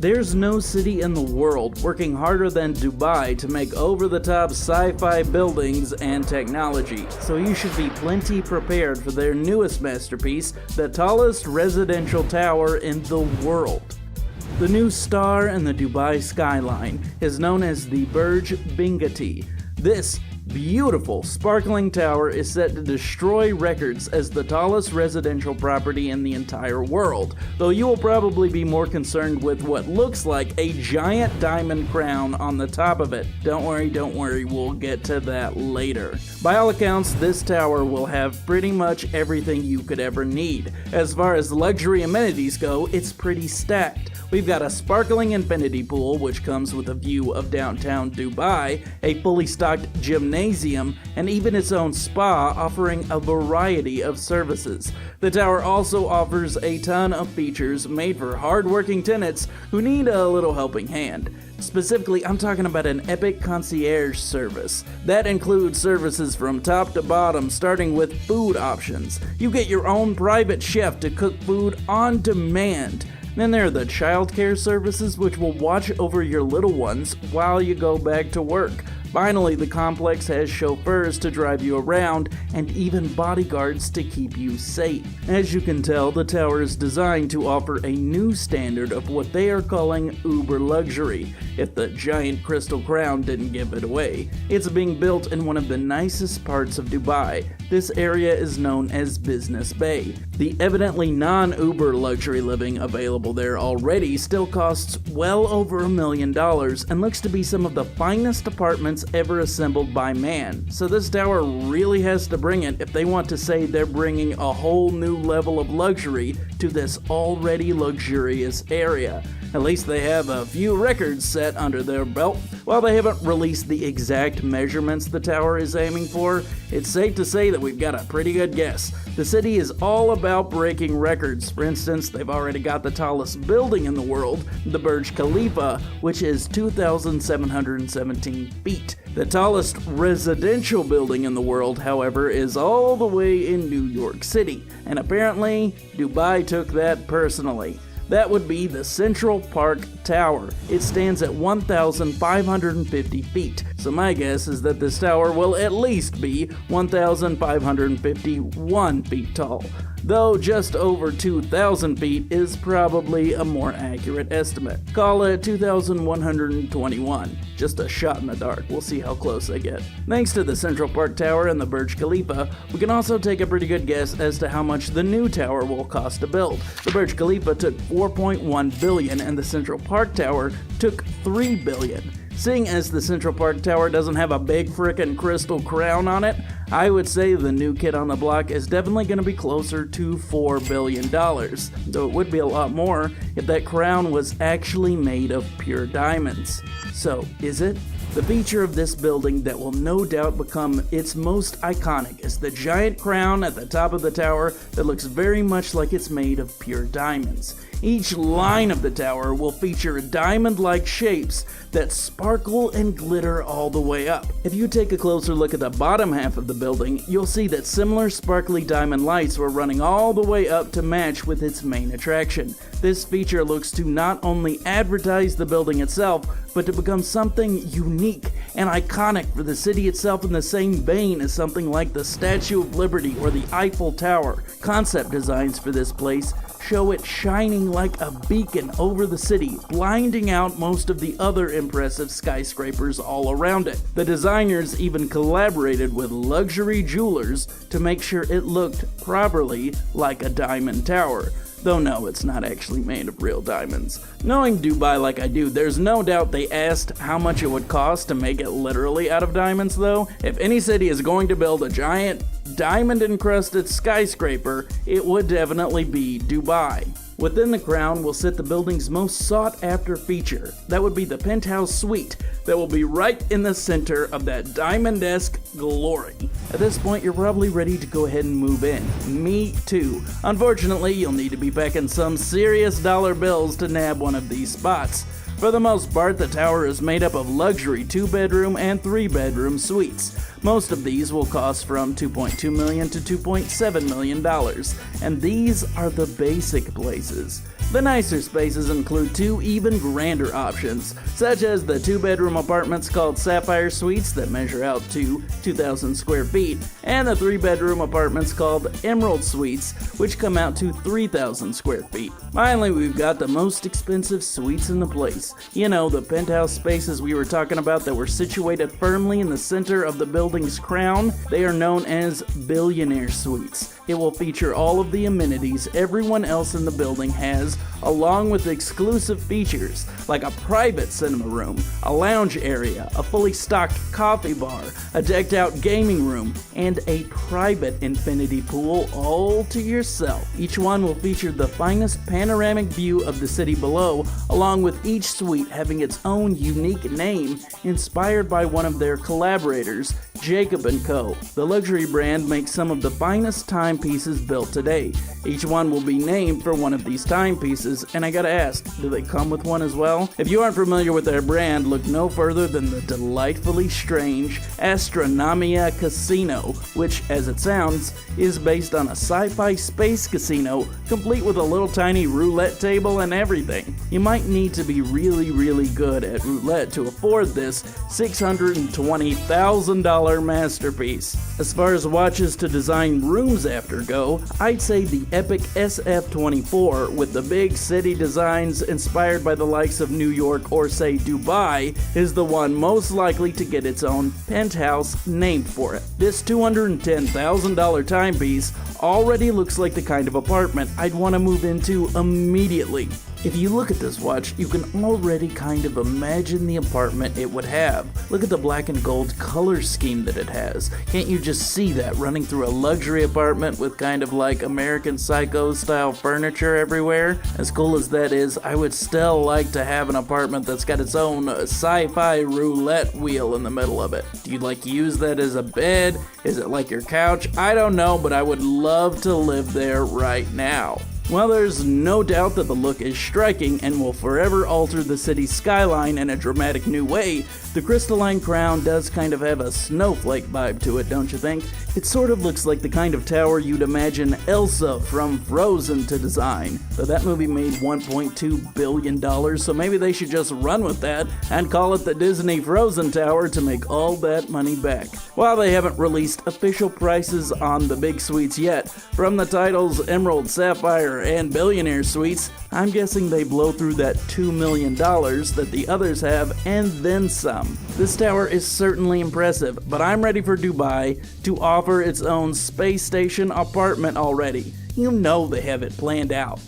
There's no city in the world working harder than Dubai to make over-the-top sci-fi buildings and technology, so you should be plenty prepared for their newest masterpiece, the tallest residential tower in the world. The new star in the Dubai skyline is known as the Burj Binghatti. This beautiful, sparkling tower is set to destroy records as the tallest residential property in the entire world, though you will probably be more concerned with what looks like a giant diamond crown on the top of it. Don't worry, we'll get to that later. By all accounts, this tower will have pretty much everything you could ever need. As far as luxury amenities go, it's pretty stacked. We've got a sparkling infinity pool, which comes with a view of downtown Dubai, a fully stocked gymnasium, and even its own spa offering a variety of services. The tower also offers a ton of features made for hard-working tenants who need a little helping hand. Specifically, I'm talking about an epic concierge service. That includes services from top to bottom, starting with food options. You get your own private chef to cook food on demand. Then there are the childcare services, which will watch over your little ones while you go back to work. Finally, the complex has chauffeurs to drive you around and even bodyguards to keep you safe. As you can tell, the tower is designed to offer a new standard of what they are calling uber luxury, if the giant crystal crown didn't give it away. It's being built in one of the nicest parts of Dubai. This area is known as Business Bay. The evidently non-Uber luxury living available there already still costs well over $1 million and looks to be some of the finest apartments ever assembled by man. So this tower really has to bring it if they want to say they're bringing a whole new level of luxury to this already luxurious area. At least they have a few records set under their belt. While they haven't released the exact measurements the tower is aiming for, it's safe to say that we've got a pretty good guess. The city is all about breaking records. For instance, they've already got the tallest building in the world, the Burj Khalifa, which is 2,717 feet. The tallest residential building in the world, however, is all the way in New York City, and apparently Dubai took that personally. That would be the Central Park Tower. It stands at 1,550 feet, so my guess is that this tower will at least be 1,551 feet tall, though just over 2,000 feet is probably a more accurate estimate. Call it 2,121. Just a shot in the dark. We'll see how close I get. Thanks to the Central Park Tower and the Burj Khalifa, we can also take a pretty good guess as to how much the new tower will cost to build. The Burj Khalifa took $4.1 billion and the Central Park Tower took $3 billion. Seeing as the Central Park Tower doesn't have a big frickin' crystal crown on it, I would say the new kid on the block is definitely going to be closer to $4 billion, though it would be a lot more if that crown was actually made of pure diamonds. So, is it? The feature of this building that will no doubt become its most iconic is the giant crown at the top of the tower that looks very much like it's made of pure diamonds. Each line of the tower will feature diamond-like shapes that sparkle and glitter all the way up. If you take a closer look at the bottom half of the building, you'll see that similar sparkly diamond lights were running all the way up to match with its main attraction. This feature looks to not only advertise the building itself, but to become something unique and iconic for the city itself in the same vein as something like the Statue of Liberty or the Eiffel Tower. Concept designs for this place show it shining like a beacon over the city, blinding out most of the other impressive skyscrapers all around it. The designers even collaborated with luxury jewelers to make sure it looked properly like a diamond tower. Though no, it's not actually made of real diamonds. Knowing Dubai like I do, there's no doubt they asked how much it would cost to make it literally out of diamonds though. If any city is going to build a giant diamond-encrusted skyscraper, it would definitely be Dubai. Within the crown will sit the building's most sought-after feature. That would be the penthouse suite that will be right in the center of that diamond-esque glory. At this point, you're probably ready to go ahead and move in. Me too. Unfortunately, you'll need to be packing some serious dollar bills to nab one of these spots. For the most part, the tower is made up of luxury 2-bedroom and 3-bedroom suites. Most of these will cost from $2.2 million to $2.7 million, and these are the basic places. The nicer spaces include two even grander options, such as the 2-bedroom apartments called Sapphire Suites that measure out to 2,000 square feet, and the 3-bedroom apartments called Emerald Suites, which come out to 3,000 square feet. Finally, we've got the most expensive suites in the place. You know, the penthouse spaces we were talking about that were situated firmly in the center of the building's crown. They are known as billionaire suites. It will feature all of the amenities everyone else in the building has, along with exclusive features like a private cinema room, a lounge area, a fully stocked coffee bar, a decked out gaming room, and a private infinity pool all to yourself. Each one will feature the finest panoramic view of the city below, along with each suite having its own unique name inspired by one of their collaborators, Jacob & Co. The luxury brand makes some of the finest timepieces built today. Each one will be named for one of these timepieces, and I gotta ask, do they come with one as well? If you aren't familiar with their brand, look no further than the delightfully strange Astronomia Casino, which, as it sounds, is based on a sci-fi space casino, complete with a little tiny roulette table and everything. You might need to be really good at roulette to afford this $620,000 masterpiece. As far as watches to design rooms after go, I'd say the epic SF-24 with the big city designs inspired by the likes of New York or say Dubai is the one most likely to get its own penthouse named for it. This $210,000 timepiece already looks like the kind of apartment I'd want to move into immediately. If you look at this watch, you can already kind of imagine the apartment it would have. Look at the black and gold color scheme that it has. Can't you just see that running through a luxury apartment with kind of like American Psycho style furniture everywhere? As cool as that is, I would still like to have an apartment that's got its own sci-fi roulette wheel in the middle of it. Do you like use that as a bed? Is it like your couch? I don't know, but I would love to live there right now. While there's no doubt that the look is striking and will forever alter the city's skyline in a dramatic new way, the crystalline crown does kind of have a snowflake vibe to it, don't you think? It sort of looks like the kind of tower you'd imagine Elsa from Frozen to design. But that movie made $1.2 billion, so maybe they should just run with that and call it the Disney Frozen Tower to make all that money back. While they haven't released official prices on the big suites yet, from the titles Emerald, Sapphire, and Billionaire Suites, I'm guessing they blow through that $2 million that the others have and then some. This tower is certainly impressive, but I'm ready for Dubai to offer its own space station apartment already. You know they have it planned out.